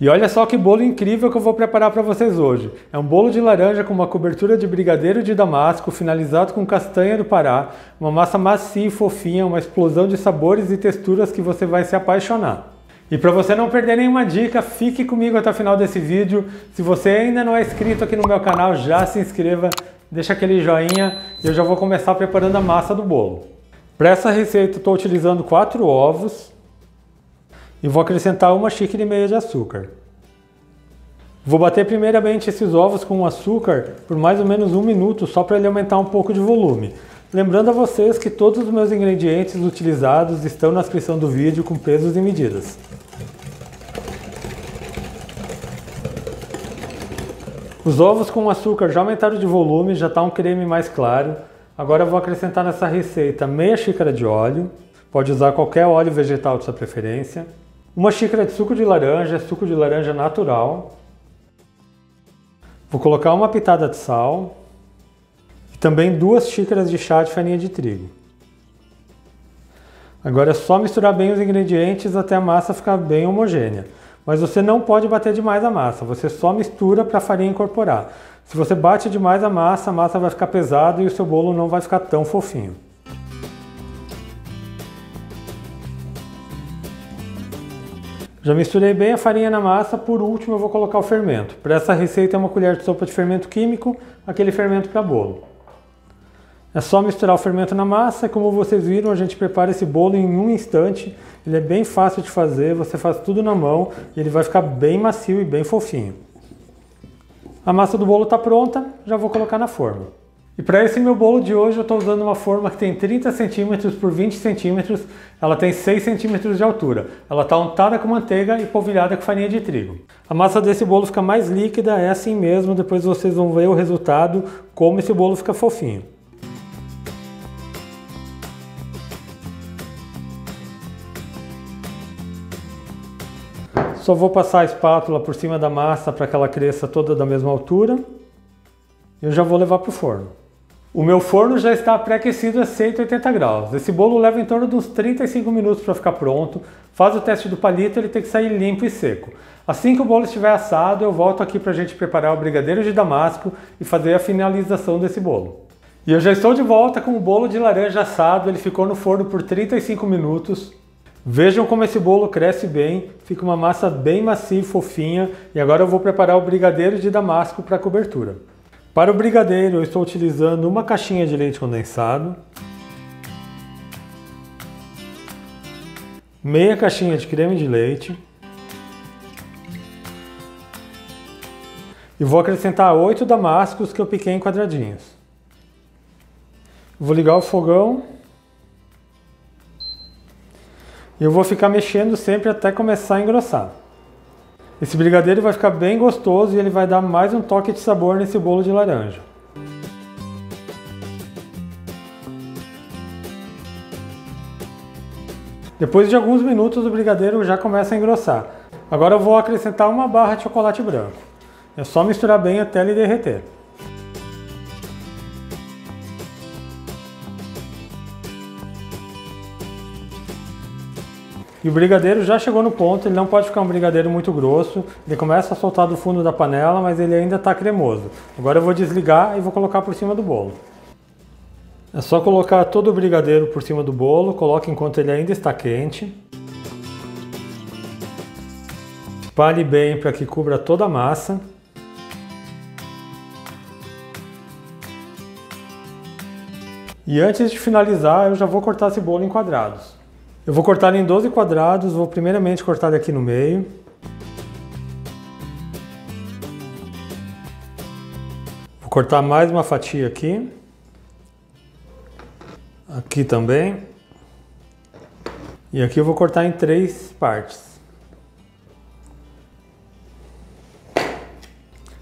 E olha só que bolo incrível que eu vou preparar para vocês hoje. É um bolo de laranja com uma cobertura de brigadeiro de damasco, finalizado com castanha do Pará, uma massa macia e fofinha, uma explosão de sabores e texturas que você vai se apaixonar. E para você não perder nenhuma dica, fique comigo até o final desse vídeo. Se você ainda não é inscrito aqui no meu canal, já se inscreva, deixa aquele joinha e eu já vou começar preparando a massa do bolo. Para essa receita eu estou utilizando 4 ovos. E vou acrescentar 1,5 xícara de açúcar. Vou bater primeiramente esses ovos com o açúcar por mais ou menos 1 minuto, só para ele aumentar um pouco de volume. Lembrando a vocês que todos os meus ingredientes utilizados estão na descrição do vídeo com pesos e medidas. Os ovos com açúcar já aumentaram de volume, já está um creme mais claro. Agora eu vou acrescentar nessa receita meia xícara de óleo. Pode usar qualquer óleo vegetal de sua preferência. 1 xícara de suco de laranja natural. Vou colocar uma pitada de sal. E também 2 xícaras de chá de farinha de trigo. Agora é só misturar bem os ingredientes até a massa ficar bem homogênea. Mas você não pode bater demais a massa, você só mistura para a farinha incorporar. Se você bate demais a massa vai ficar pesada e o seu bolo não vai ficar tão fofinho. Já misturei bem a farinha na massa, por último eu vou colocar o fermento. Para essa receita é 1 colher de sopa de fermento químico, aquele fermento para bolo. É só misturar o fermento na massa, e como vocês viram, a gente prepara esse bolo em um instante. Ele é bem fácil de fazer, você faz tudo na mão e ele vai ficar bem macio e bem fofinho. A massa do bolo está pronta, já vou colocar na forma. E para esse meu bolo de hoje eu estou usando uma forma que tem 30 cm por 20 cm, ela tem 6 cm de altura. Ela está untada com manteiga e polvilhada com farinha de trigo. A massa desse bolo fica mais líquida, é assim mesmo, depois vocês vão ver o resultado, como esse bolo fica fofinho. Só vou passar a espátula por cima da massa para que ela cresça toda da mesma altura. E eu já vou levar para o forno. O meu forno já está pré-aquecido a 180 graus. Esse bolo leva em torno de uns 35 minutos para ficar pronto. Faz o teste do palito, ele tem que sair limpo e seco. Assim que o bolo estiver assado, eu volto aqui para a gente preparar o brigadeiro de damasco e fazer a finalização desse bolo. E eu já estou de volta com o bolo de laranja assado, ele ficou no forno por 35 minutos. Vejam como esse bolo cresce bem, fica uma massa bem macia e fofinha. E agora eu vou preparar o brigadeiro de damasco para a cobertura. Para o brigadeiro eu estou utilizando 1 caixinha de leite condensado, meia caixinha de creme de leite e vou acrescentar 8 damascos que eu piquei em quadradinhos. Vou ligar o fogão e eu vou ficar mexendo sempre até começar a engrossar. Esse brigadeiro vai ficar bem gostoso e ele vai dar mais um toque de sabor nesse bolo de laranja. Depois de alguns minutos o brigadeiro já começa a engrossar. Agora eu vou acrescentar 1 barra de chocolate branco. É só misturar bem até ele derreter. E o brigadeiro já chegou no ponto, ele não pode ficar um brigadeiro muito grosso. Ele começa a soltar do fundo da panela, mas ele ainda está cremoso. Agora eu vou desligar e vou colocar por cima do bolo. É só colocar todo o brigadeiro por cima do bolo, coloque enquanto ele ainda está quente. Espalhe bem para que cubra toda a massa. E antes de finalizar, eu já vou cortar esse bolo em quadrados. Eu vou cortar em 12 quadrados, vou primeiramente cortar ele aqui no meio. Vou cortar mais uma fatia aqui. Aqui também. E aqui eu vou cortar em 3 partes.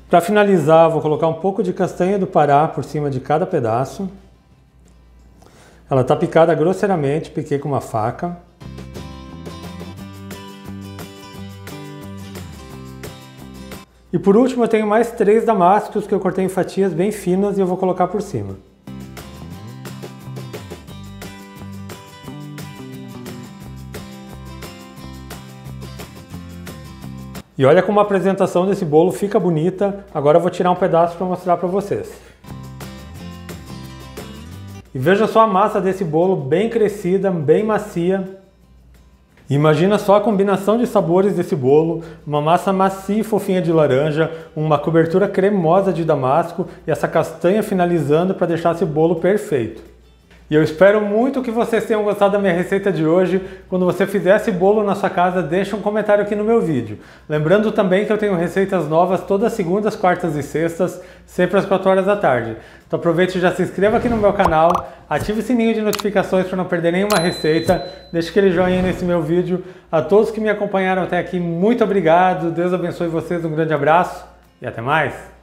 Para finalizar, vou colocar um pouco de castanha do Pará por cima de cada pedaço. Ela está picada grosseiramente, piquei com uma faca. E por último eu tenho mais 3 damascos que eu cortei em fatias bem finas e eu vou colocar por cima. E olha como a apresentação desse bolo fica bonita. Agora eu vou tirar um pedaço para mostrar para vocês. E veja só a massa desse bolo bem crescida, bem macia. Imagina só a combinação de sabores desse bolo, uma massa macia e fofinha de laranja, uma cobertura cremosa de damasco e essa castanha finalizando para deixar esse bolo perfeito. E eu espero muito que vocês tenham gostado da minha receita de hoje. Quando você fizer esse bolo na sua casa, deixa um comentário aqui no meu vídeo. Lembrando também que eu tenho receitas novas todas segundas, quartas e sextas, sempre às 4 horas da tarde. Então aproveite e já se inscreva aqui no meu canal, ative o sininho de notificações para não perder nenhuma receita, deixe aquele joinha nesse meu vídeo. A todos que me acompanharam até aqui, muito obrigado, Deus abençoe vocês, um grande abraço e até mais!